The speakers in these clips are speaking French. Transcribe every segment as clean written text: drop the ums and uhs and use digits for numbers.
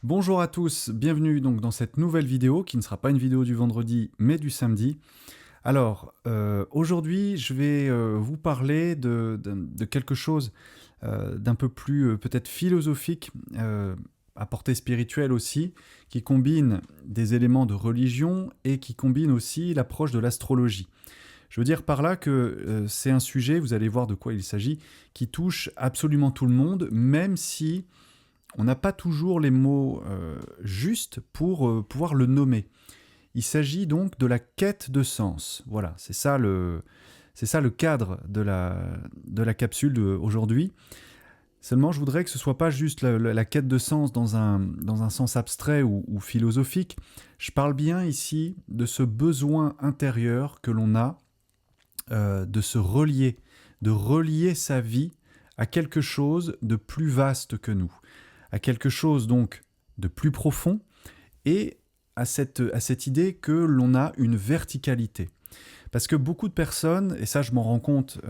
Bonjour à tous, bienvenue donc dans cette nouvelle vidéo qui ne sera pas une vidéo du vendredi mais du samedi. Alors aujourd'hui je vais vous parler de quelque chose d'un peu plus peut-être philosophique, à portée spirituelle aussi, qui combine des éléments de religion et qui combine aussi l'approche de l'astrologie. Je veux dire par là que c'est un sujet, vous allez voir de quoi il s'agit, qui touche absolument tout le monde, même si on n'a pas toujours les mots justes pour pouvoir le nommer. Il s'agit donc de la quête de sens. Voilà, c'est ça le cadre de la capsule d'aujourd'hui. Seulement, je voudrais que ce ne soit pas juste la quête de sens dans un sens abstrait ou philosophique. Je parle bien ici de ce besoin intérieur que l'on a de se relier, de relier sa vie à quelque chose de plus vaste que nous, à quelque chose donc de plus profond et à cette idée que l'on a une verticalité. Parce que beaucoup de personnes, et ça je m'en rends compte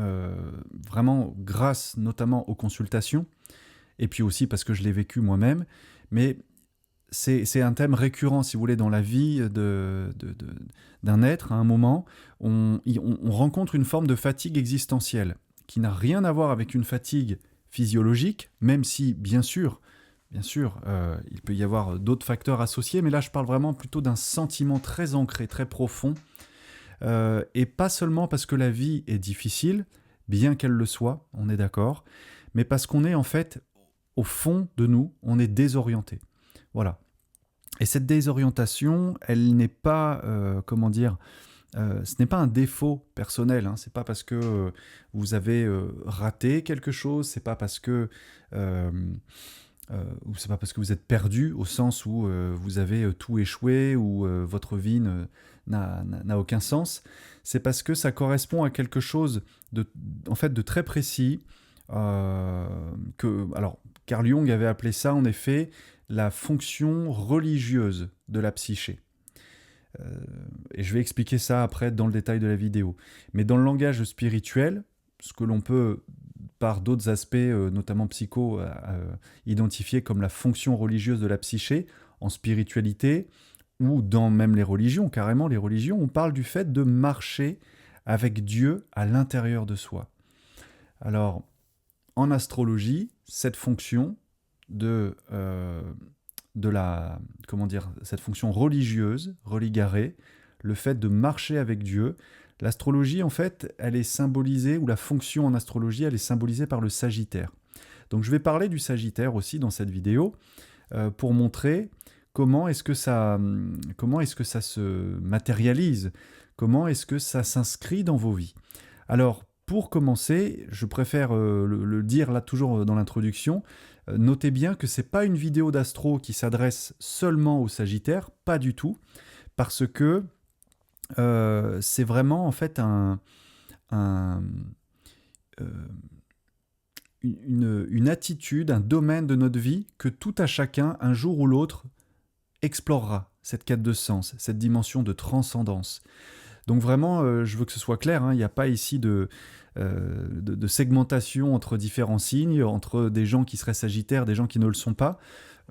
vraiment grâce notamment aux consultations, et puis aussi parce que je l'ai vécu moi-même, mais c'est un thème récurrent, si vous voulez, dans la vie d'un être. À un moment, on rencontre une forme de fatigue existentielle qui n'a rien à voir avec une fatigue physiologique, même si, bien sûr, il peut y avoir d'autres facteurs associés, mais là, je parle vraiment plutôt d'un sentiment très ancré, très profond, et pas seulement parce que la vie est difficile, bien qu'elle le soit, on est d'accord, mais parce qu'on est en fait, au fond de nous, on est désorienté. Voilà. Et cette désorientation, elle n'est pas, comment dire, ce n'est pas un défaut personnel. Hein. C'est pas parce que vous avez raté quelque chose, c'est pas parce que ou c'est pas parce que vous êtes perdu au sens où vous avez tout échoué ou votre vie n'a aucun sens. C'est parce que ça correspond à quelque chose en fait, de très précis. Alors, Carl Jung avait appelé ça en effet la fonction religieuse de la psyché. Euh, et je vais expliquer ça après dans le détail de la vidéo. Mais dans le langage spirituel, ce que l'on peut, par d'autres aspects, notamment psycho, identifier comme la fonction religieuse de la psyché, en spiritualité, ou dans même les religions, carrément les religions, on parle du fait de marcher avec Dieu à l'intérieur de soi. Alors, en astrologie, cette fonction de la, comment dire, cette fonction religieuse, religarée, le fait de marcher avec Dieu, l'astrologie, en fait, elle est symbolisée, ou la fonction en astrologie, elle est symbolisée par le Sagittaire. Donc je vais parler du Sagittaire aussi dans cette vidéo, pour montrer comment est-ce que ça se matérialise, comment est-ce que ça s'inscrit dans vos vies. Alors, pour commencer, je préfère le dire là toujours dans l'introduction, notez bien que c'est pas une vidéo d'astro qui s'adresse seulement aux Sagittaires, pas du tout, parce que c'est vraiment en fait un, euh, une attitude, un domaine de notre vie que tout à chacun, un jour ou l'autre, explorera cette quête de sens, cette dimension de transcendance. Donc vraiment, je veux que ce soit clair, hein, il n'y a pas ici de segmentation entre différents signes, entre des gens qui seraient sagittaires, des gens qui ne le sont pas,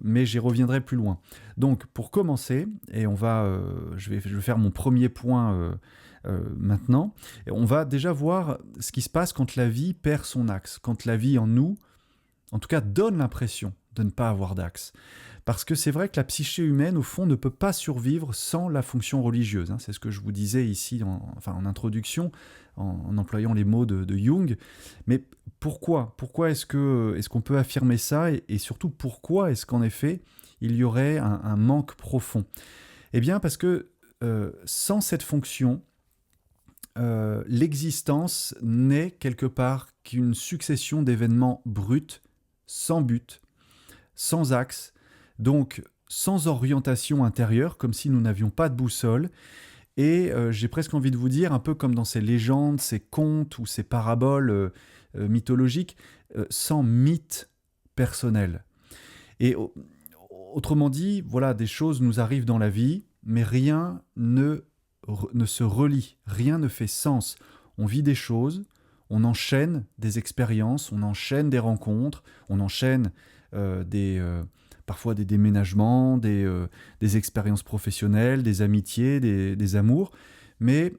mais j'y reviendrai plus loin. Donc pour commencer, et je vais faire mon premier point maintenant, et on va déjà voir ce qui se passe quand la vie perd son axe, quand la vie en nous, en tout cas, donne l'impression de ne pas avoir d'axe. Parce que c'est vrai que la psyché humaine, au fond, ne peut pas survivre sans la fonction religieuse. Hein. C'est ce que je vous disais ici en introduction, en employant les mots de Jung. Mais pourquoi est-ce qu'on peut affirmer ça et surtout, pourquoi est-ce qu'en effet, il y aurait un manque profond? Eh bien, parce que sans cette fonction, l'existence n'est quelque part qu'une succession d'événements bruts, sans but, sans axe, donc sans orientation intérieure, comme si nous n'avions pas de boussole, et j'ai presque envie de vous dire, un peu comme dans ces légendes, ces contes ou ces paraboles mythologiques, sans mythe personnel. Et autrement dit, voilà, des choses nous arrivent dans la vie, mais rien ne se relie, rien ne fait sens. On vit des choses, on enchaîne des expériences, on enchaîne des rencontres, on enchaîne des, parfois des déménagements, des expériences professionnelles, des amitiés, des amours, mais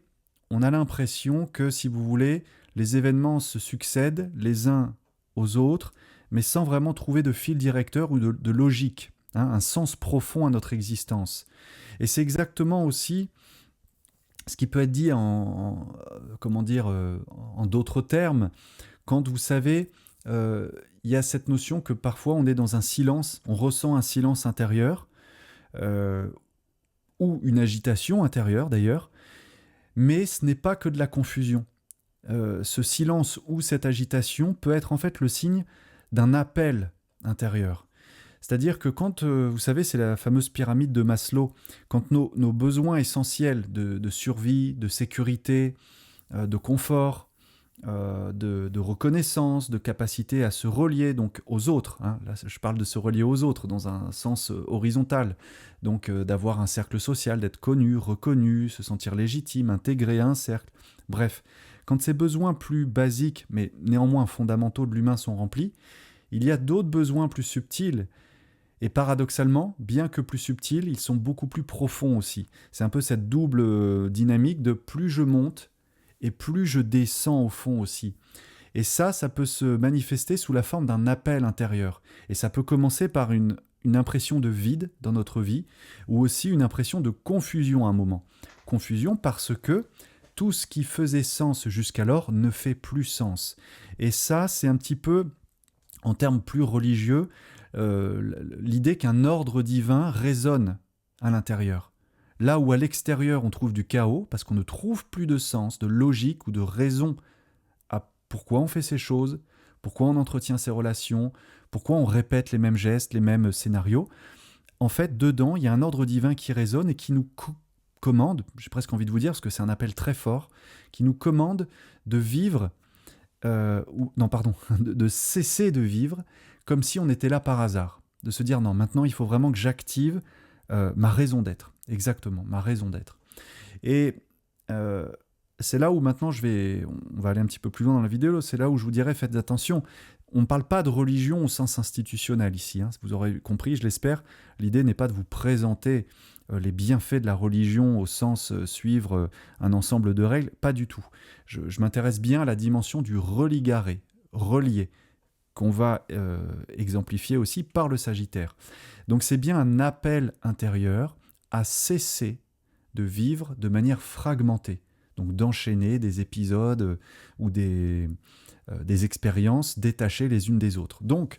on a l'impression que, si vous voulez, les événements se succèdent les uns aux autres, mais sans vraiment trouver de fil directeur ou de logique, hein, un sens profond à notre existence. Et c'est exactement aussi ce qui peut être dit comment dire, en d'autres termes, quand vous savez, il y a cette notion que parfois on est dans un silence, on ressent un silence intérieur, euh, ou une agitation intérieure d'ailleurs, mais ce n'est pas que de la confusion. Ce silence ou cette agitation peut être en fait le signe d'un appel intérieur. C'est-à-dire que quand, vous savez, c'est la fameuse pyramide de Maslow, quand nos besoins essentiels de survie, de sécurité, de confort, de reconnaissance, de capacité à se relier donc aux autres, hein, là je parle de se relier aux autres dans un sens horizontal, donc d'avoir un cercle social, d'être connu, reconnu, se sentir légitime, intégré à un cercle, bref, quand ces besoins plus basiques mais néanmoins fondamentaux de l'humain sont remplis, il y a d'autres besoins plus subtils. Et paradoxalement, bien que plus subtils, ils sont beaucoup plus profonds aussi. C'est un peu cette double dynamique de plus je monte et plus je descends au fond aussi. Et ça peut se manifester sous la forme d'un appel intérieur. Et ça peut commencer par une impression de vide dans notre vie, ou aussi une impression de confusion à un moment. Confusion parce que tout ce qui faisait sens jusqu'alors ne fait plus sens. Et ça, c'est un petit peu, en termes plus religieux, l'idée qu'un ordre divin résonne à l'intérieur. Là où à l'extérieur on trouve du chaos, parce qu'on ne trouve plus de sens, de logique ou de raison à pourquoi on fait ces choses, pourquoi on entretient ces relations, pourquoi on répète les mêmes gestes, les mêmes scénarios, en fait, dedans, il y a un ordre divin qui résonne et qui nous commande, j'ai presque envie de vous dire, parce que c'est un appel très fort, qui nous commande de vivre, non pardon, de cesser de vivre comme si on était là par hasard, de se dire non, maintenant il faut vraiment que j'active ma raison d'être, exactement, ma raison d'être. Et c'est là où maintenant on va aller un petit peu plus loin dans la vidéo, c'est là où je vous dirais faites attention, on ne parle pas de religion au sens institutionnel ici, hein, vous aurez compris, je l'espère, l'idée n'est pas de vous présenter les bienfaits de la religion au sens suivre un ensemble de règles, pas du tout. Je m'intéresse bien à la dimension du religaré, relier, qu'on va exemplifier aussi par le Sagittaire. Donc c'est bien un appel intérieur à cesser de vivre de manière fragmentée, donc d'enchaîner des épisodes ou des expériences détachées les unes des autres. Donc,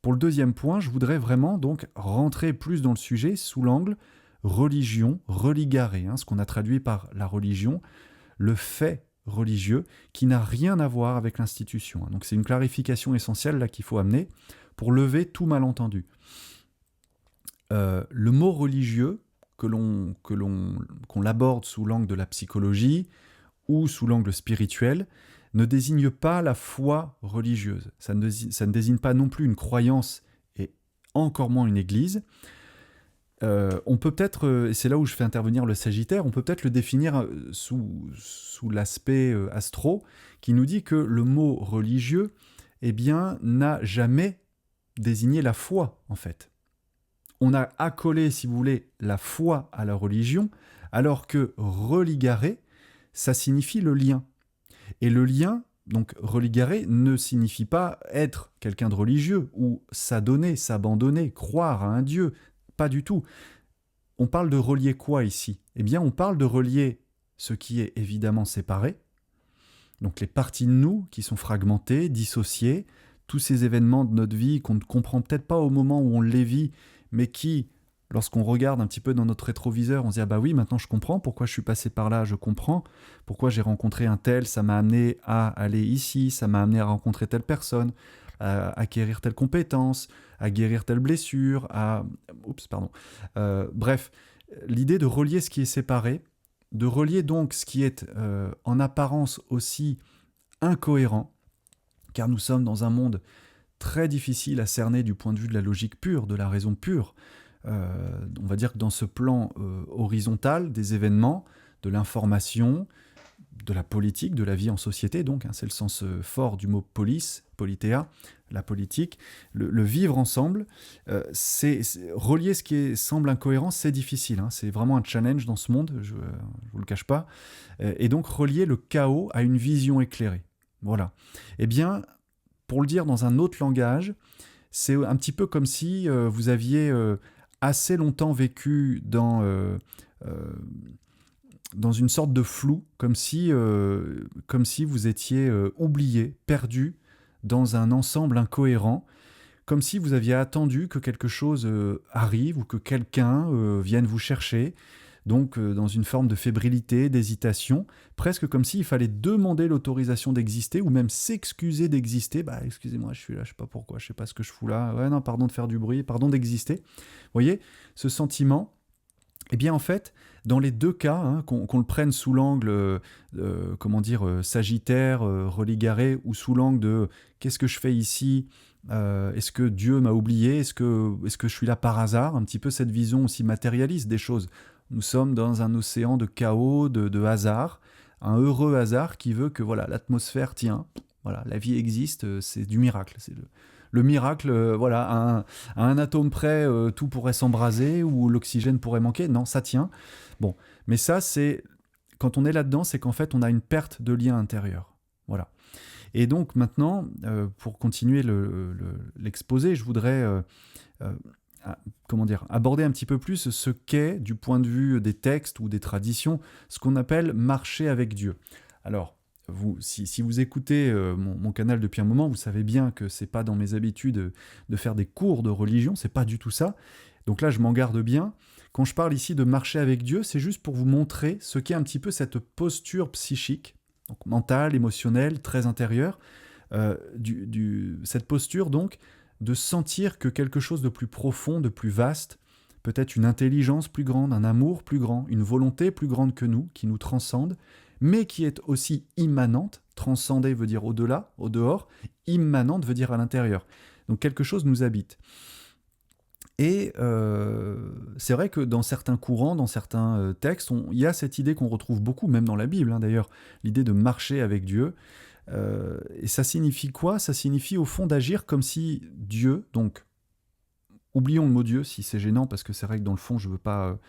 pour le deuxième point, je voudrais vraiment donc rentrer plus dans le sujet sous l'angle religion, religaré, hein, ce qu'on a traduit par la religion, le fait religieux qui n'a rien à voir avec l'institution. Donc c'est une clarification essentielle là qu'il faut amener pour lever tout malentendu. Le mot religieux, qu'on l'aborde sous l'angle de la psychologie ou sous l'angle spirituel, ne désigne pas la foi religieuse. Ça ne désigne pas non plus une croyance et encore moins une église. On peut peut-être, et c'est là où je fais intervenir le Sagittaire, on peut peut-être le définir sous l'aspect astro, qui nous dit que le mot religieux, eh bien, n'a jamais désigné la foi, en fait. On a accolé, si vous voulez, la foi à la religion, alors que religaré, ça signifie le lien. Et le lien, donc religaré, ne signifie pas être quelqu'un de religieux, ou s'adonner, s'abandonner, croire à un dieu. Pas du tout. On parle de relier quoi ici ? Eh bien, on parle de relier ce qui est évidemment séparé, donc les parties de nous qui sont fragmentées, dissociées, tous ces événements de notre vie qu'on ne comprend peut-être pas au moment où on les vit, mais qui, lorsqu'on regarde un petit peu dans notre rétroviseur, on se dit « Ah bah oui, maintenant je comprends pourquoi je suis passé par là, je comprends pourquoi j'ai rencontré un tel, ça m'a amené à aller ici, ça m'a amené à rencontrer telle personne, à acquérir telle compétence, à guérir telle blessure, bref, l'idée de relier ce qui est séparé, de relier donc ce qui est en apparence aussi incohérent, car nous sommes dans un monde très difficile à cerner du point de vue de la logique pure, de la raison pure. On va dire que dans ce plan horizontal des événements, de l'information, de la politique, de la vie en société, donc, hein, c'est le sens fort du mot polis, politéa, la politique, le vivre ensemble, relier ce qui semble incohérent, c'est difficile, hein, c'est vraiment un challenge dans ce monde, je ne vous le cache pas, et donc relier le chaos à une vision éclairée. Voilà. Eh bien, pour le dire dans un autre langage, c'est un petit peu comme si vous aviez assez longtemps vécu dans une sorte de flou, comme si vous étiez oublié, perdu dans un ensemble incohérent, comme si vous aviez attendu que quelque chose arrive ou que quelqu'un vienne vous chercher, donc dans une forme de fébrilité, d'hésitation, presque comme s'il fallait demander l'autorisation d'exister ou même s'excuser d'exister. Bah, excusez-moi, je suis là, je sais pas pourquoi, je sais pas ce que je fous là. Ouais, non, pardon de faire du bruit, pardon d'exister. Vous voyez, ce sentiment. Eh bien, en fait, dans les deux cas, hein, qu'on le prenne sous l'angle, sagittaire, religaré, ou sous l'angle de qu'est-ce que je fais ici, est-ce que Dieu m'a oublié, est-ce que je suis là par hasard, un petit peu cette vision aussi matérialiste des choses. Nous sommes dans un océan de chaos, de hasard, un heureux hasard qui veut que voilà, l'atmosphère tient, voilà, la vie existe, c'est du miracle, c'est le miracle, voilà, à un atome près, tout pourrait s'embraser ou l'oxygène pourrait manquer. Non, ça tient. Bon, mais ça, c'est quand on est là-dedans, c'est qu'en fait, on a une perte de lien intérieur. Voilà. Et donc maintenant, pour continuer l'exposé, je voudrais aborder un petit peu plus ce qu'est, du point de vue des textes ou des traditions, ce qu'on appelle marcher avec Dieu. Alors, si vous écoutez mon canal depuis un moment, vous savez bien que c'est pas dans mes habitudes de faire des cours de religion, c'est pas du tout ça. Donc là, je m'en garde bien. Quand je parle ici de marcher avec Dieu, c'est juste pour vous montrer ce qu'est un petit peu cette posture psychique, donc mentale, émotionnelle, très intérieure, cette posture donc de sentir que quelque chose de plus profond, de plus vaste, peut-être une intelligence plus grande, un amour plus grand, une volonté plus grande que nous, qui nous transcende, mais qui est aussi immanente. Transcender veut dire au-delà, au dehors. Immanente veut dire à l'intérieur. Donc quelque chose nous habite. Et c'est vrai que dans certains courants, dans certains textes, il y a cette idée qu'on retrouve beaucoup, même dans la Bible, hein, d'ailleurs, l'idée de marcher avec Dieu. Et ça signifie quoi? Ça signifie au fond d'agir comme si Dieu, donc oublions le mot Dieu si c'est gênant, parce que c'est vrai que dans le fond, je ne veux pas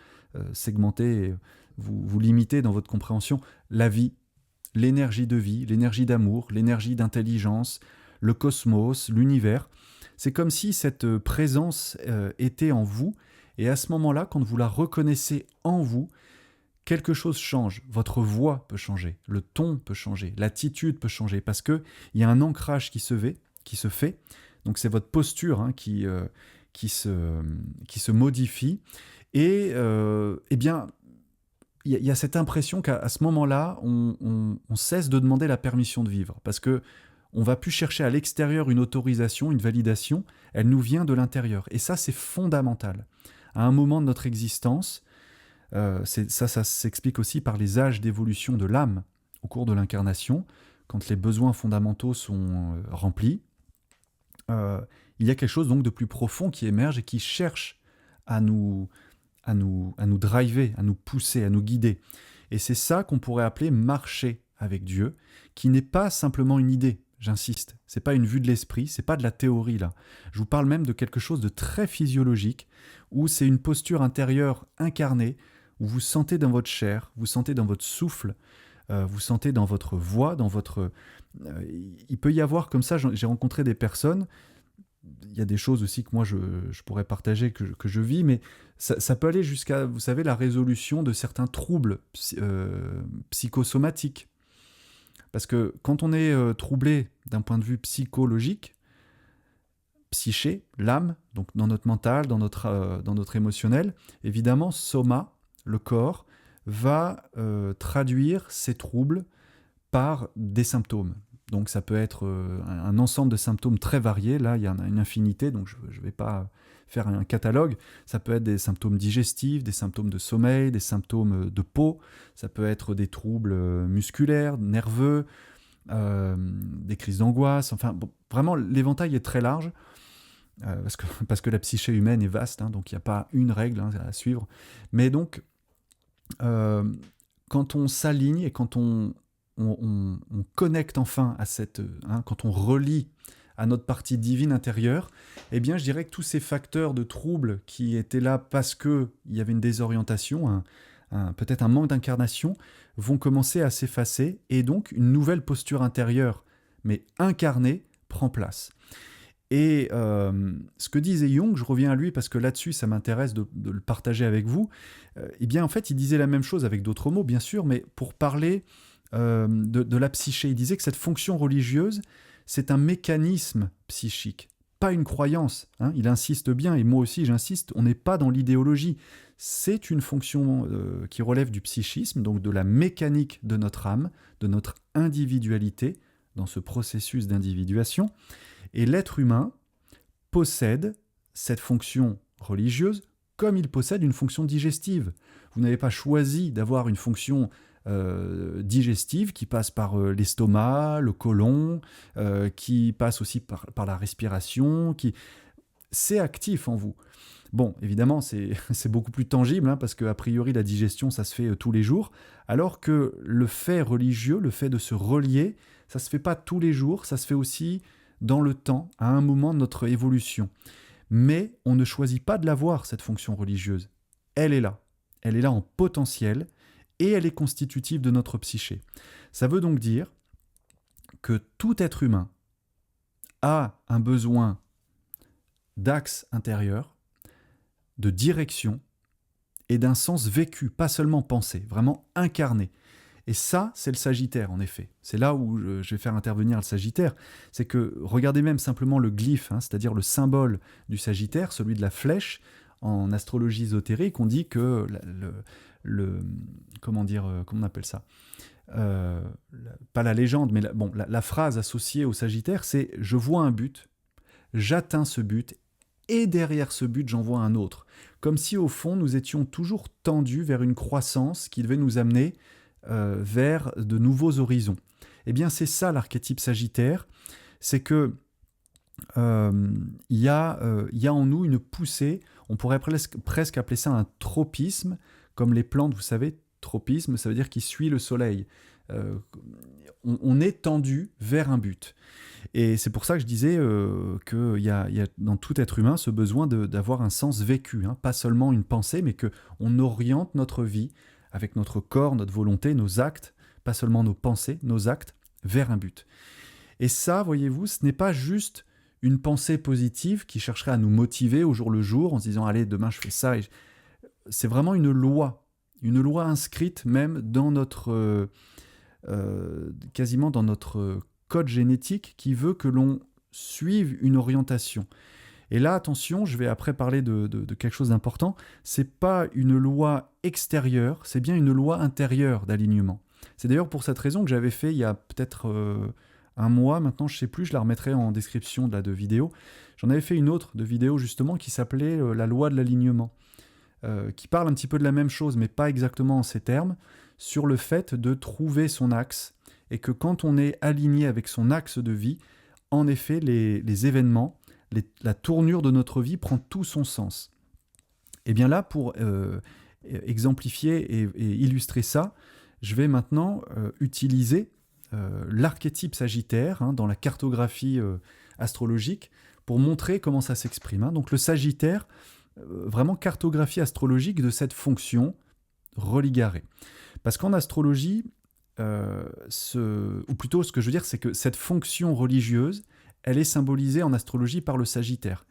segmenter et vous limiter dans votre compréhension. La vie, l'énergie de vie, l'énergie d'amour, l'énergie d'intelligence, le cosmos, l'univers, c'est comme si cette présence était en vous, et à ce moment-là, quand vous la reconnaissez en vous, quelque chose change, votre voix peut changer, le ton peut changer, l'attitude peut changer, parce qu'il y a un ancrage qui se fait, donc c'est votre posture hein, qui se modifie, et eh bien, il y a cette impression qu'à ce moment-là, on cesse de demander la permission de vivre, parce que on va plus chercher à l'extérieur une autorisation, une validation, elle nous vient de l'intérieur, et ça c'est fondamental. À un moment de notre existence, ça s'explique aussi par les âges d'évolution de l'âme au cours de l'incarnation, quand les besoins fondamentaux sont remplis, il y a quelque chose donc de plus profond qui émerge et qui cherche à nous driver, à nous pousser, à nous guider. Et c'est ça qu'on pourrait appeler marcher avec Dieu, qui n'est pas simplement une idée, j'insiste. C'est pas une vue de l'esprit, c'est pas de la théorie là. Je vous parle même de quelque chose de très physiologique, où c'est une posture intérieure incarnée, où vous sentez dans votre chair, vous sentez dans votre souffle, vous sentez dans votre voix, dans votre... il peut y avoir comme ça, j'ai rencontré des personnes, il y a des choses aussi que moi je pourrais partager, que je vis, mais ça peut aller jusqu'à, vous savez, la résolution de certains troubles psychosomatiques. Parce que quand on est troublé d'un point de vue psychologique, psyché, l'âme, donc dans notre mental, dans notre émotionnel, évidemment, soma, le corps, va traduire ces troubles par des symptômes. Donc ça peut être un ensemble de symptômes très variés, là il y en a une infinité, donc je ne vais pas faire un catalogue. Ça peut être des symptômes digestifs, des symptômes de sommeil, des symptômes de peau, ça peut être des troubles musculaires, nerveux, des crises d'angoisse, enfin bon, vraiment l'éventail est très large, parce que la psyché humaine est vaste, hein, donc il n'y a pas une règle hein, à suivre. Mais donc, quand on s'aligne et quand on on connecte enfin à cette... quand on relie à notre partie divine intérieure, eh bien, je dirais que tous ces facteurs de troubles qui étaient là parce qu'il y avait une désorientation, peut-être un manque d'incarnation, vont commencer à s'effacer et donc une nouvelle posture intérieure, mais incarnée, prend place. Et ce que disait Jung, je reviens à lui parce que là-dessus, ça m'intéresse de le partager avec vous, eh bien, en fait, il disait la même chose avec d'autres mots, bien sûr, mais pour parler de la psyché, il disait que cette fonction religieuse, c'est un mécanisme psychique, pas une croyance. Il insiste bien, et moi aussi j'insiste, on n'est pas dans l'idéologie. C'est une fonction qui relève du psychisme, donc de la mécanique de notre âme, de notre individualité, dans ce processus d'individuation. Et l'être humain possède cette fonction religieuse comme il possède une fonction digestive. Vous n'avez pas choisi d'avoir une fonction digestive qui passe par l'estomac, le côlon, qui passe aussi par la respiration, c'est actif en vous. Bon, évidemment, c'est beaucoup plus tangible, parce qu'a priori, la digestion, ça se fait tous les jours, alors que le fait religieux, le fait de se relier, ça se fait pas tous les jours, ça se fait aussi dans le temps, à un moment de notre évolution. Mais on ne choisit pas de l'avoir, cette fonction religieuse. Elle est là. Elle est là en potentiel, et elle est constitutive de notre psyché. Ça veut donc dire que tout être humain a un besoin d'axe intérieur, de direction et d'un sens vécu, pas seulement pensé, vraiment incarné. Et ça, c'est le Sagittaire, en effet. C'est là où je vais faire intervenir le Sagittaire. C'est que, regardez même simplement le glyphe, c'est-à-dire le symbole du Sagittaire, celui de la flèche. En astrologie ésotérique, on dit que comment on appelle ça, pas la légende, mais la phrase associée au Sagittaire, c'est « je vois un but, j'atteins ce but, et derrière ce but, j'en vois un autre ». Comme si, au fond, nous étions toujours tendus vers une croissance qui devait nous amener vers de nouveaux horizons. Eh bien, c'est ça l'archétype Sagittaire, c'est que y a en nous une poussée, on pourrait presque appeler ça un tropisme, comme les plantes, vous savez, tropisme, ça veut dire qu'il suit le soleil. On est tendu vers un but. Et c'est pour ça que je disais qu'il y a dans tout être humain ce besoin d'avoir un sens vécu, pas seulement une pensée, mais qu'on oriente notre vie avec notre corps, notre volonté, nos actes, pas seulement nos pensées, nos actes, vers un but. Et ça, voyez-vous, ce n'est pas juste une pensée positive qui chercherait à nous motiver au jour le jour en se disant « allez, demain je fais ça ». C'est vraiment une loi inscrite même dans notre, quasiment dans notre code génétique qui veut que l'on suive une orientation. Et là, attention, je vais après parler de quelque chose d'important, c'est pas une loi extérieure, c'est bien une loi intérieure d'alignement. C'est d'ailleurs pour cette raison que j'avais fait il y a peut-être un mois, maintenant je sais plus, je la remettrai en description de vidéo. J'en avais fait une autre de vidéo justement qui s'appelait la loi de l'alignement, qui parle un petit peu de la même chose, mais pas exactement en ces termes, sur le fait de trouver son axe, et que quand on est aligné avec son axe de vie, en effet, les événements, la tournure de notre vie prend tout son sens. Et bien là, pour exemplifier et illustrer ça, je vais maintenant utiliser l'archétype Sagittaire dans la cartographie astrologique pour montrer comment ça s'exprime. Donc le Sagittaire, vraiment cartographie astrologique de cette fonction religarée. Parce qu'en astrologie, ou plutôt ce que je veux dire, c'est que cette fonction religieuse, elle est symbolisée en astrologie par le Sagittaire.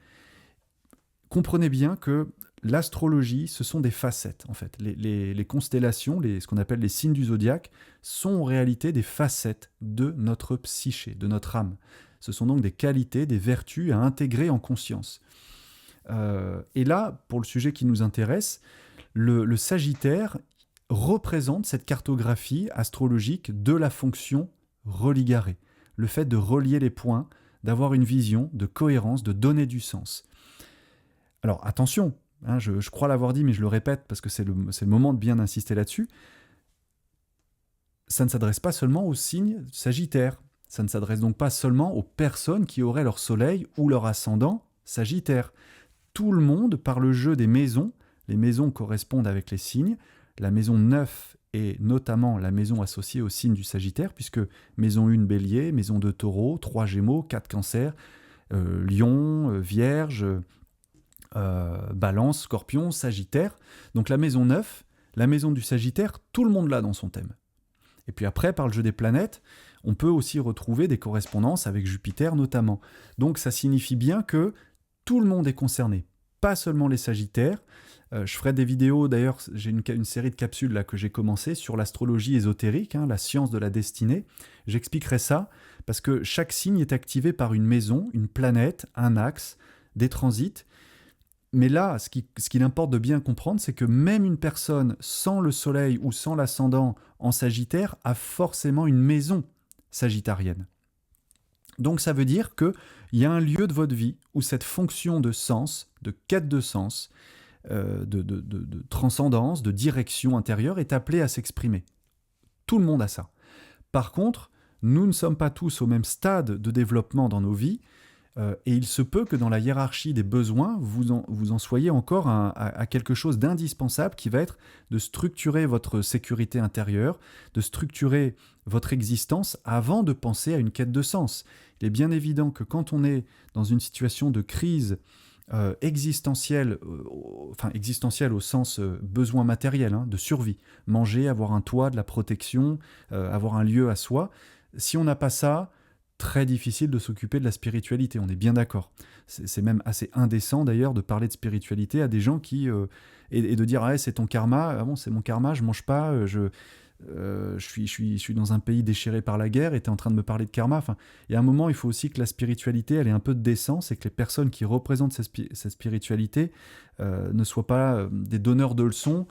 Comprenez bien que l'astrologie, ce sont des facettes, en fait. Les constellations, ce qu'on appelle les signes du zodiaque, sont en réalité des facettes de notre psyché, de notre âme. Ce sont donc des qualités, des vertus à intégrer en conscience. Et là, pour le sujet qui nous intéresse, le Sagittaire représente cette cartographie astrologique de la fonction religarée. Le fait de relier les points, d'avoir une vision, de cohérence, de donner du sens. Alors attention, je crois l'avoir dit, mais je le répète parce que c'est le moment de bien insister là-dessus. Ça ne s'adresse pas seulement aux signes Sagittaire. Ça ne s'adresse donc pas seulement aux personnes qui auraient leur soleil ou leur ascendant Sagittaire. Tout le monde, par le jeu des maisons, les maisons correspondent avec les signes, la maison 9 et notamment la maison associée au signe du Sagittaire, puisque maison 1 Bélier, maison 2 Taureau, 3 Gémeaux, 4 Cancer, Lion, Vierge, Balance, Scorpion, Sagittaire. Donc la maison 9, la maison du Sagittaire, tout le monde l'a dans son thème. Et puis après, par le jeu des planètes, on peut aussi retrouver des correspondances avec Jupiter notamment. Donc ça signifie bien que tout le monde est concerné, pas seulement les Sagittaires. Je ferai des vidéos, d'ailleurs, j'ai une série de capsules là, que j'ai commencé sur l'astrologie ésotérique, la science de la destinée. J'expliquerai ça, parce que chaque signe est activé par une maison, une planète, un axe, des transits. Mais là, ce qu'il importe de bien comprendre, c'est que même une personne sans le soleil ou sans l'ascendant en Sagittaire a forcément une maison sagittarienne. Donc ça veut dire qu'il y a un lieu de votre vie où cette fonction de sens, de quête de sens, de transcendance, de direction intérieure est appelée à s'exprimer. Tout le monde a ça. Par contre, nous ne sommes pas tous au même stade de développement dans nos vies, et il se peut que dans la hiérarchie des besoins, vous en soyez encore à quelque chose d'indispensable qui va être de structurer votre sécurité intérieure, de structurer votre existence avant de penser à une quête de sens. Il est bien évident que quand on est dans une situation de crise existentielle au sens besoin matériel, de survie, manger, avoir un toit, de la protection, avoir un lieu à soi, si on n'a pas ça, très difficile de s'occuper de la spiritualité, on est bien d'accord. C'est même assez indécent d'ailleurs de parler de spiritualité à des gens qui... et de dire « c'est ton karma, ah bon c'est mon karma, je mange pas, je suis dans un pays déchiré par la guerre et tu es en train de me parler de karma ». Enfin, il y a un moment, il faut aussi que la spiritualité, elle ait un peu de décence et que les personnes qui représentent cette spiritualité ne soient pas des donneurs de leçons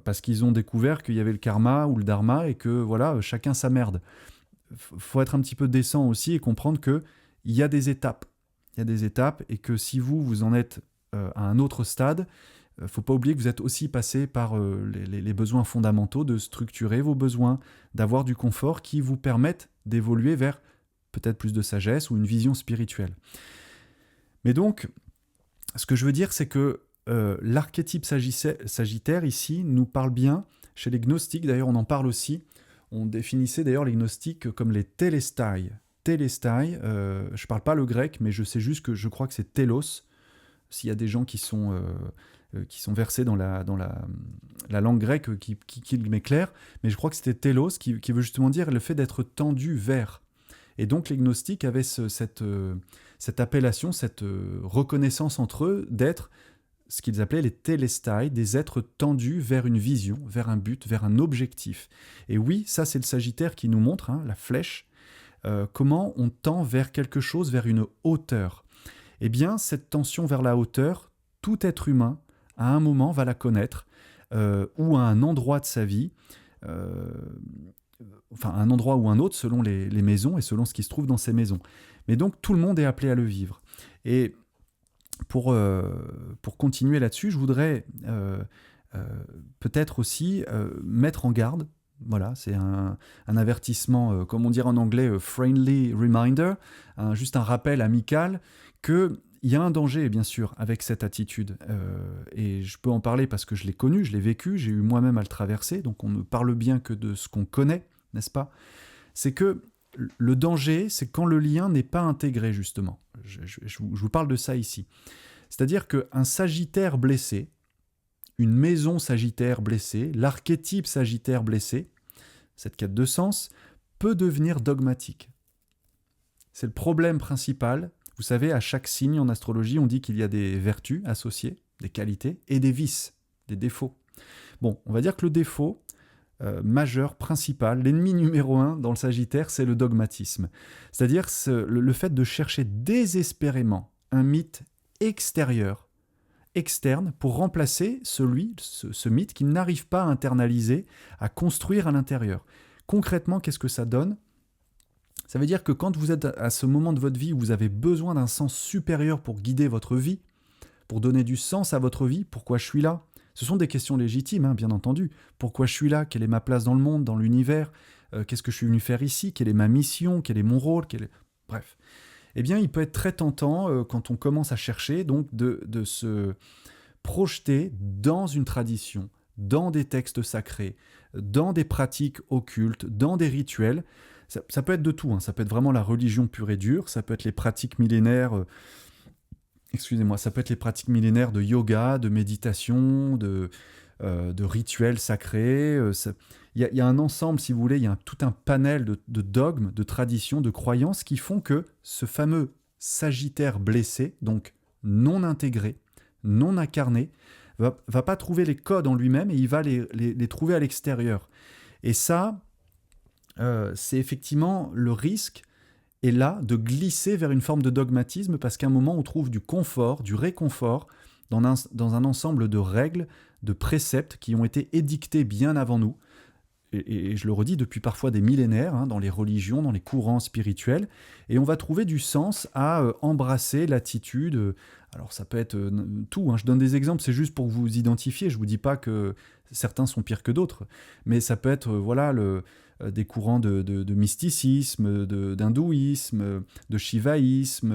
parce qu'ils ont découvert qu'il y avait le karma ou le dharma et que voilà, chacun sa merde. Faut être un petit peu décent aussi et comprendre qu'il y a des étapes. Il y a des étapes et que si vous en êtes à un autre stade, faut pas oublier que vous êtes aussi passé par les besoins fondamentaux, de structurer vos besoins, d'avoir du confort qui vous permettent d'évoluer vers peut-être plus de sagesse ou une vision spirituelle. Mais donc, ce que je veux dire, c'est que l'archétype sagittaire ici nous parle bien. Chez les gnostiques, d'ailleurs, on en parle aussi. On définissait d'ailleurs les gnostiques comme les télestai. Télestai, je ne parle pas le grec, mais je sais juste que je crois que c'est télos. S'il y a des gens qui sont versés dans la langue grecque qui m'éclairent, mais je crois que c'était télos qui veut justement dire le fait d'être tendu vers. Et donc les gnostiques avaient cette appellation, cette reconnaissance entre eux d'être ce qu'ils appelaient les télestai, des êtres tendus vers une vision, vers un but, vers un objectif. Et oui, ça c'est le Sagittaire qui nous montre, la flèche, comment on tend vers quelque chose, vers une hauteur. Eh bien, cette tension vers la hauteur, tout être humain, à un moment, va la connaître, ou à un endroit de sa vie, un endroit ou un autre, selon les maisons et selon ce qui se trouve dans ces maisons. Mais donc, tout le monde est appelé à le vivre. Et pour continuer là-dessus, je voudrais peut-être aussi mettre en garde, voilà, c'est un avertissement, comme on dirait en anglais, friendly reminder, juste un rappel amical, qu'il y a un danger, bien sûr, avec cette attitude. Et je peux en parler parce que je l'ai connu, je l'ai vécu, j'ai eu moi-même à le traverser, donc on ne parle bien que de ce qu'on connaît, n'est-ce pas ? C'est que le danger, c'est quand le lien n'est pas intégré, justement. Je vous parle de ça ici. C'est-à-dire qu'un Sagittaire blessé, une maison Sagittaire blessée, l'archétype Sagittaire blessé, cette quête de sens, peut devenir dogmatique. C'est le problème principal. Vous savez, à chaque signe en astrologie, on dit qu'il y a des vertus associées, des qualités, et des vices, des défauts. Bon, on va dire que le défaut majeur, principal, l'ennemi numéro 1 dans le Sagittaire, c'est le dogmatisme. C'est-à-dire le fait de chercher désespérément un mythe externe, pour remplacer ce mythe qu'il n'arrive pas à internaliser, à construire à l'intérieur. Concrètement, qu'est-ce que ça donne ? Ça veut dire que quand vous êtes à ce moment de votre vie où vous avez besoin d'un sens supérieur pour guider votre vie, pour donner du sens à votre vie, pourquoi je suis là ? Ce sont des questions légitimes, bien entendu. Pourquoi je suis là ? Quelle est ma place dans le monde, dans l'univers ? Qu'est-ce que je suis venu faire ici ? Quelle est ma mission ? Quel est mon rôle ? Bref. Eh bien, il peut être très tentant, quand on commence à chercher, donc de se projeter dans une tradition, dans des textes sacrés, dans des pratiques occultes, dans des rituels. Ça peut être de tout, hein. Ça peut être vraiment la religion pure et dure, ça peut être les pratiques millénaires, excusez-moi, ça peut être les pratiques millénaires de yoga, de méditation, de rituels sacrés. Il y a un ensemble, si vous voulez, il y a tout un panel de dogmes, de traditions, de croyances qui font que ce fameux Sagittaire blessé, donc non intégré, non incarné, va pas trouver les codes en lui-même et il va les trouver à l'extérieur. Et ça, c'est effectivement le risque est là de glisser vers une forme de dogmatisme parce qu'à un moment on trouve du confort, du réconfort dans un ensemble de règles, de préceptes qui ont été édictés bien avant nous. Et je le redis, depuis parfois des millénaires, hein, dans les religions, dans les courants spirituels, et on va trouver du sens à embrasser l'attitude. Alors ça peut être tout, hein, je donne des exemples, c'est juste pour que vous identifier, je ne vous dis pas que certains sont pires que d'autres, mais ça peut être voilà, des courants de mysticisme, d'hindouisme, de shivaïsme,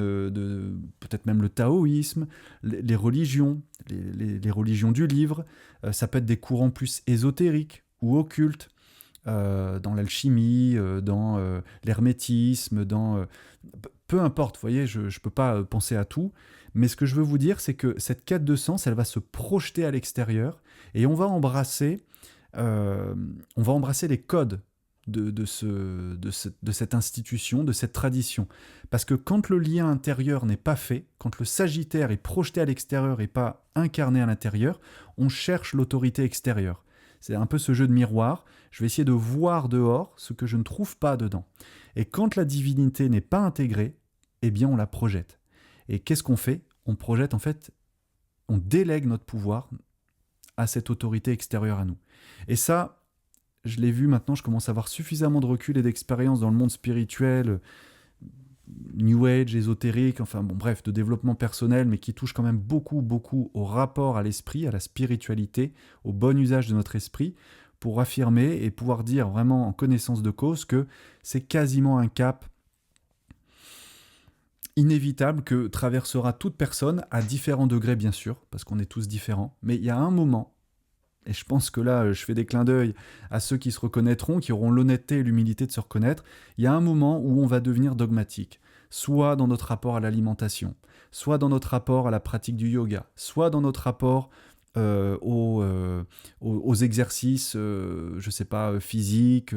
peut-être même le taoïsme, les religions, les religions du livre, ça peut être des courants plus ésotériques ou occultes, dans l'alchimie, dans l'hermétisme, peu importe, vous voyez, je ne peux pas penser à tout, mais ce que je veux vous dire, c'est que cette quête de sens, elle va se projeter à l'extérieur, et on va embrasser les codes de cette institution, de cette tradition. Parce que quand le lien intérieur n'est pas fait, quand le Sagittaire est projeté à l'extérieur et pas incarné à l'intérieur, on cherche l'autorité extérieure. C'est un peu ce jeu de miroir. Je vais essayer de voir dehors ce que je ne trouve pas dedans. Et quand la divinité n'est pas intégrée, eh bien on la projette. Et qu'est-ce qu'on fait ? On projette en fait, on délègue notre pouvoir à cette autorité extérieure à nous. Et ça, je l'ai vu maintenant, je commence à avoir suffisamment de recul et d'expérience dans le monde spirituel, New Age, ésotérique, enfin bon bref, de développement personnel, mais qui touche quand même beaucoup, beaucoup au rapport à l'esprit, à la spiritualité, au bon usage de notre esprit, pour affirmer et pouvoir dire vraiment en connaissance de cause que c'est quasiment un cap inévitable que traversera toute personne, à différents degrés bien sûr, parce qu'on est tous différents, mais il y a un moment, et je pense que là je fais des clins d'œil à ceux qui se reconnaîtront, qui auront l'honnêteté et l'humilité de se reconnaître, il y a un moment où on va devenir dogmatique, soit dans notre rapport à l'alimentation, soit dans notre rapport à la pratique du yoga, soit dans notre rapport aux exercices, je sais pas, physiques,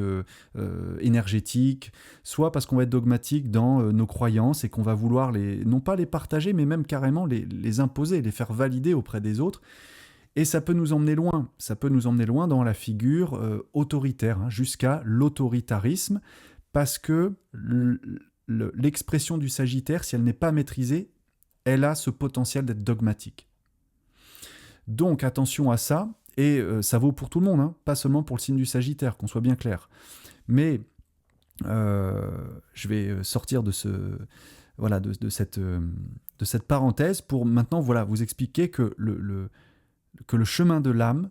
énergétiques, soit parce qu'on va être dogmatique dans nos croyances et qu'on va vouloir non pas les partager, mais même carrément les imposer, les faire valider auprès des autres. Et ça peut nous emmener loin, dans la figure autoritaire, hein, jusqu'à l'autoritarisme, parce que l'expression du Sagittaire, si elle n'est pas maîtrisée, elle a ce potentiel d'être dogmatique. Donc attention à ça, et ça vaut pour tout le monde, hein, pas seulement pour le signe du Sagittaire, qu'on soit bien clair. Mais je vais sortir de cette parenthèse pour maintenant vous expliquer que le chemin de l'âme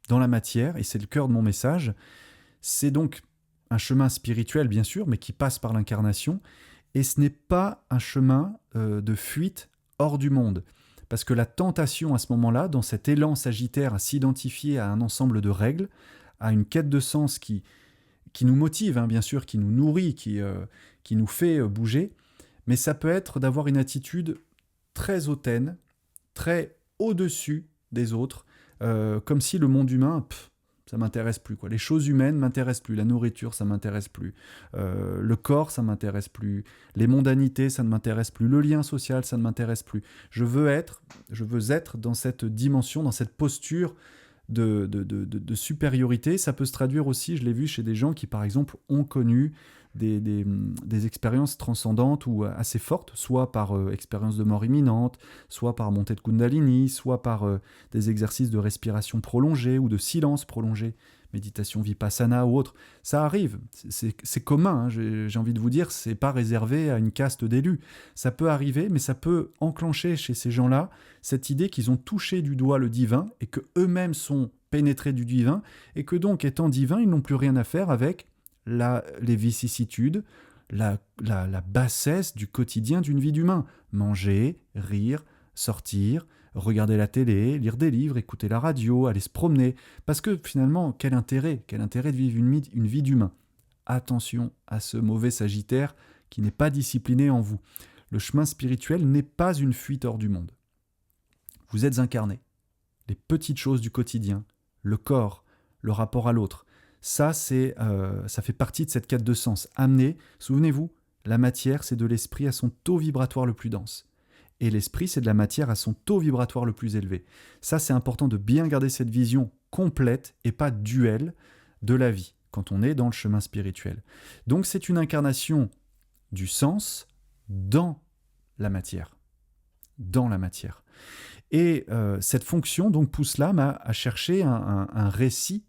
dans la matière, et c'est le cœur de mon message, c'est donc un chemin spirituel bien sûr, mais qui passe par l'incarnation, et ce n'est pas un chemin de fuite hors du monde. Parce que la tentation à ce moment-là, dans cet élan sagittaire à s'identifier à un ensemble de règles, à une quête de sens qui nous motive, hein, bien sûr, qui nous nourrit, qui nous fait bouger, mais ça peut être d'avoir une attitude très hautaine, très au-dessus des autres, comme si le monde humain, ça m'intéresse plus, quoi. Les choses humaines m'intéressent plus, la nourriture ça m'intéresse plus, le corps ça m'intéresse plus, les mondanités ça ne m'intéresse plus, le lien social ça ne m'intéresse plus. Je veux être dans cette dimension, dans cette posture de supériorité. Ça peut se traduire aussi, je l'ai vu chez des gens qui par exemple ont connu des expériences transcendantes ou assez fortes, soit par expérience de mort imminente, soit par montée de Kundalini, soit par des exercices de respiration prolongée ou de silence prolongé, méditation vipassana ou autre. Ça arrive, c'est commun, hein, j'ai envie de vous dire, c'est pas réservé à une caste d'élus. Ça peut arriver, mais ça peut enclencher chez ces gens-là cette idée qu'ils ont touché du doigt le divin et qu'eux-mêmes sont pénétrés du divin et que donc, étant divins, ils n'ont plus rien à faire avec les vicissitudes, la bassesse du quotidien d'une vie d'humain. Manger, rire, sortir, regarder la télé, lire des livres, écouter la radio, aller se promener. Parce que finalement, quel intérêt de vivre une vie d'humain? Attention à ce mauvais Sagittaire qui n'est pas discipliné en vous. Le chemin spirituel n'est pas une fuite hors du monde. Vous êtes incarné. Les petites choses du quotidien, le corps, le rapport à l'autre, ça fait partie de cette quête de sens. Amener, souvenez-vous, la matière, c'est de l'esprit à son taux vibratoire le plus dense. Et l'esprit, c'est de la matière à son taux vibratoire le plus élevé. Ça, c'est important de bien garder cette vision complète et pas duelle de la vie quand on est dans le chemin spirituel. Donc, c'est une incarnation du sens dans la matière. Dans la matière. Et cette fonction donc pousse l'âme à chercher un récit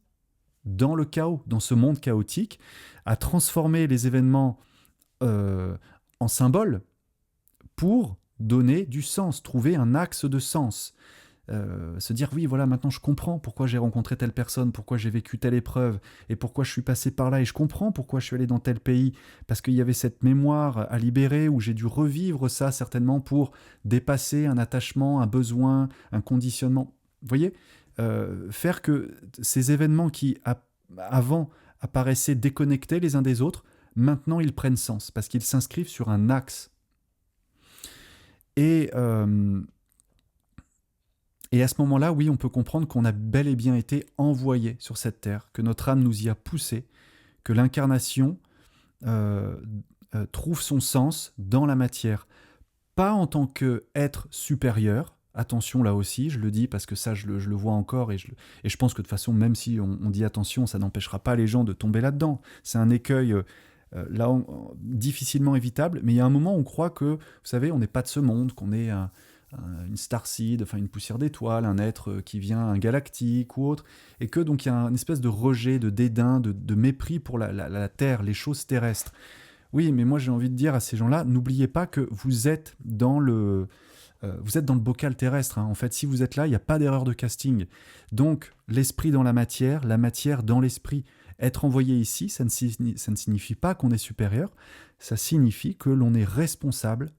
dans le chaos, dans ce monde chaotique, à transformer les événements en symboles pour donner du sens, trouver un axe de sens. Se dire oui, voilà, maintenant je comprends pourquoi j'ai rencontré telle personne, pourquoi j'ai vécu telle épreuve et pourquoi je suis passé par là, et je comprends pourquoi je suis allé dans tel pays, parce qu'il y avait cette mémoire à libérer où j'ai dû revivre ça certainement pour dépasser un attachement, un besoin, un conditionnement. Vous voyez, faire que ces événements qui avant apparaissaient déconnectés les uns des autres, maintenant ils prennent sens parce qu'ils s'inscrivent sur un axe. Et à ce moment-là, oui, on peut comprendre qu'on a bel et bien été envoyé sur cette terre, que notre âme nous y a poussé, que l'incarnation trouve son sens dans la matière. Pas en tant qu'être supérieur, attention là aussi, je le dis parce que ça je le vois encore, et je pense que de toute façon, même si on dit attention, ça n'empêchera pas les gens de tomber là-dedans. C'est un écueil difficilement évitable, mais il y a un moment où on croit que, vous savez, on n'est pas de ce monde, qu'on est une starseed, enfin une poussière d'étoile, un être qui vient, un galactique ou autre, et que donc il y a une espèce de rejet, de dédain, de mépris pour la Terre, les choses terrestres. Oui, mais moi j'ai envie de dire à ces gens-là, n'oubliez pas que vous êtes dans le bocal terrestre. Hein. En fait, si vous êtes là, il n'y a pas d'erreur de casting. Donc, l'esprit dans la matière dans l'esprit. Être envoyé ici, ça ne signifie pas qu'on est supérieur, ça signifie que l'on est responsable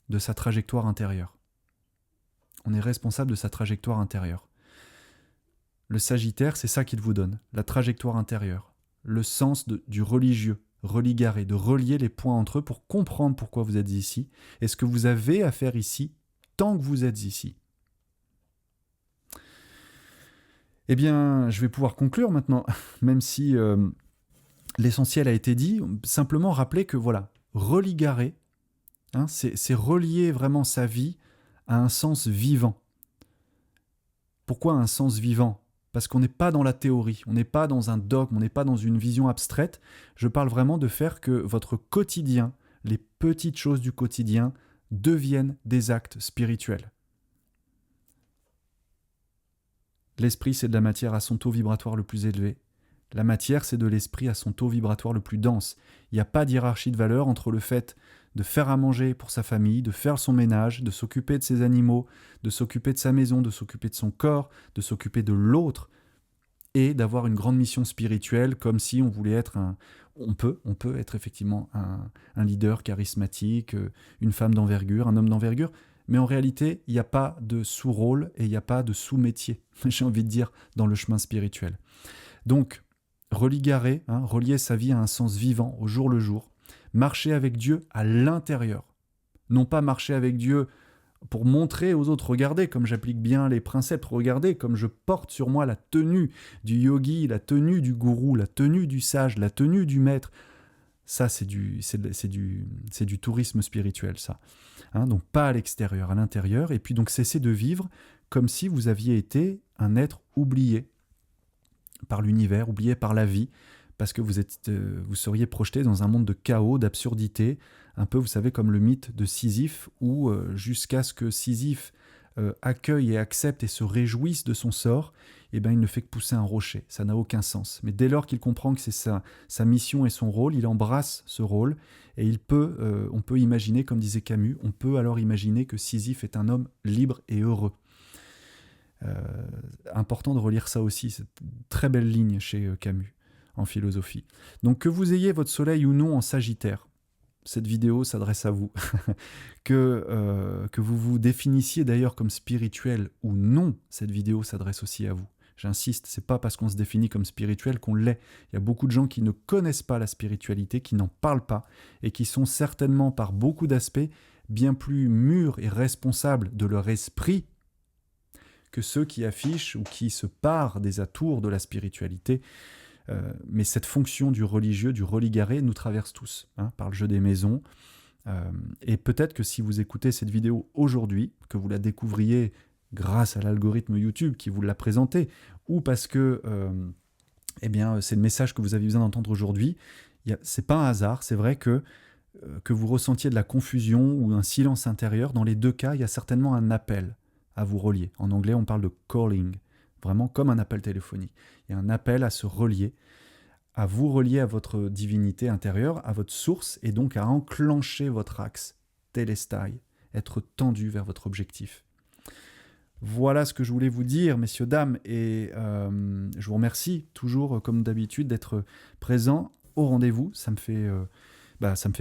de sa trajectoire intérieure. On est responsable de sa trajectoire intérieure. Le Sagittaire, c'est ça qu'il vous donne, la trajectoire intérieure, le sens du religieux, religarer, de relier les points entre eux pour comprendre pourquoi vous êtes ici et ce que vous avez à faire ici tant que vous êtes ici. Eh bien, je vais pouvoir conclure maintenant, même si l'essentiel a été dit. Simplement rappeler que voilà, religarer, hein, c'est relier vraiment sa vie à un sens vivant. Pourquoi un sens vivant ? Parce qu'on n'est pas dans la théorie, on n'est pas dans un dogme, on n'est pas dans une vision abstraite. Je parle vraiment de faire que votre quotidien, les petites choses du quotidien, deviennent des actes spirituels. L'esprit, c'est de la matière à son taux vibratoire le plus élevé. La matière, c'est de l'esprit à son taux vibratoire le plus dense. Il n'y a pas d'hiérarchie de valeur entre le fait de faire à manger pour sa famille, de faire son ménage, de s'occuper de ses animaux, de s'occuper de sa maison, de s'occuper de son corps, de s'occuper de l'autre, et d'avoir une grande mission spirituelle, comme si on voulait être on peut être effectivement un leader charismatique, une femme d'envergure, un homme d'envergure, mais en réalité, il n'y a pas de sous-rôle et il n'y a pas de sous-métier, j'ai envie de dire, dans le chemin spirituel. Donc, religarer, relier sa vie à un sens vivant, au jour le jour, marcher avec Dieu à l'intérieur, non pas marcher avec Dieu pour montrer aux autres, regardez comme j'applique bien les préceptes, regardez comme je porte sur moi la tenue du yogi, la tenue du gourou, la tenue du sage, la tenue du maître. Ça, c'est du tourisme spirituel, ça. Donc pas à l'extérieur, à l'intérieur. Et puis donc cessez de vivre comme si vous aviez été un être oublié par l'univers, oublié par la vie, parce que vous seriez projeté dans un monde de chaos, d'absurdité, un peu, vous savez, comme le mythe de Sisyphe, où jusqu'à ce que Sisyphe accueille et accepte et se réjouisse de son sort, eh ben, il ne fait que pousser un rocher. Ça n'a aucun sens. Mais dès lors qu'il comprend que c'est sa mission et son rôle, il embrasse ce rôle, et on peut imaginer, comme disait Camus, on peut alors imaginer que Sisyphe est un homme libre et heureux. Important de relire ça aussi, c'est une très belle ligne chez Camus en philosophie. Donc que vous ayez votre soleil ou non en Sagittaire, cette vidéo s'adresse à vous. Que vous vous définissiez d'ailleurs comme spirituel ou non, cette vidéo s'adresse aussi à vous. J'insiste, c'est pas parce qu'on se définit comme spirituel qu'on l'est. Il y a beaucoup de gens qui ne connaissent pas la spiritualité, qui n'en parlent pas, et qui sont certainement, par beaucoup d'aspects, bien plus mûrs et responsables de leur esprit que ceux qui affichent ou qui se parent des atours de la spiritualité. Mais cette fonction du religieux, du religaré, nous traverse tous, par le jeu des maisons. Et peut-être que si vous écoutez cette vidéo aujourd'hui, que vous la découvriez grâce à l'algorithme YouTube qui vous l'a présenté, ou parce que c'est le message que vous avez besoin d'entendre aujourd'hui, c'est pas un hasard, c'est vrai que vous ressentiez de la confusion ou un silence intérieur, dans les deux cas, il y a certainement un appel à vous relier. En anglais, on parle de calling, vraiment comme un appel téléphonique. Il y a un appel à se relier, à vous relier à votre divinité intérieure, à votre source, et donc à enclencher votre axe, télestai, être tendu vers votre objectif. Voilà ce que je voulais vous dire, messieurs, dames, et je vous remercie toujours, comme d'habitude, d'être présent au rendez-vous. Ça me fait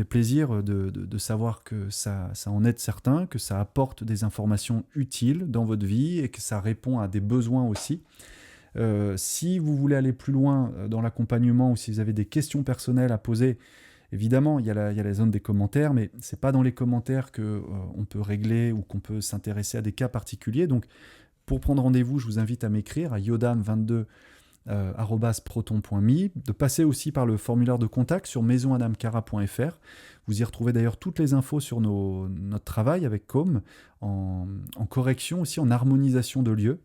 plaisir de savoir que ça en aide certains, que ça apporte des informations utiles dans votre vie et que ça répond à des besoins aussi. Si vous voulez aller plus loin dans l'accompagnement ou si vous avez des questions personnelles à poser, évidemment, il y a la zone des commentaires, mais ce n'est pas dans les commentaires qu'on peut régler ou qu'on peut s'intéresser à des cas particuliers. Donc, pour prendre rendez-vous, je vous invite à m'écrire à yodam22@proton.me, de passer aussi par le formulaire de contact sur maisonadamcara.fr. Vous y retrouvez d'ailleurs toutes les infos sur notre travail avec Com, en correction aussi, en harmonisation de lieux.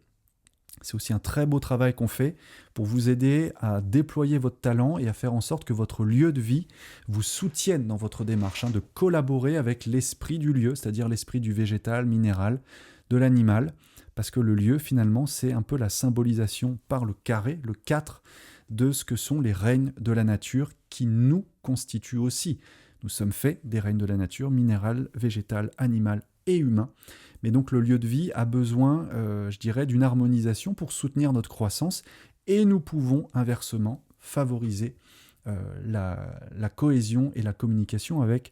C'est aussi un très beau travail qu'on fait pour vous aider à déployer votre talent et à faire en sorte que votre lieu de vie vous soutienne dans votre démarche, de collaborer avec l'esprit du lieu, c'est-à-dire l'esprit du végétal, minéral, de l'animal, parce que le lieu, finalement, c'est un peu la symbolisation par le carré, le 4, de ce que sont les règnes de la nature qui nous constituent aussi. Nous sommes faits des règnes de la nature, minéral, végétal, animal et humain. Mais donc le lieu de vie a besoin, je dirais, d'une harmonisation pour soutenir notre croissance, et nous pouvons inversement favoriser la cohésion et la communication avec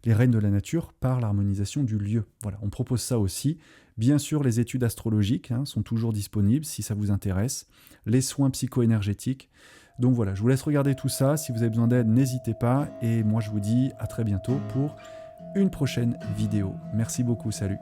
les règnes de la nature par l'harmonisation du lieu. Voilà, on propose ça aussi. Bien sûr, les études astrologiques sont toujours disponibles si ça vous intéresse, les soins psycho-énergétiques. Donc voilà, je vous laisse regarder tout ça. Si vous avez besoin d'aide, n'hésitez pas. Et moi, je vous dis à très bientôt pour une prochaine vidéo. Merci beaucoup, salut.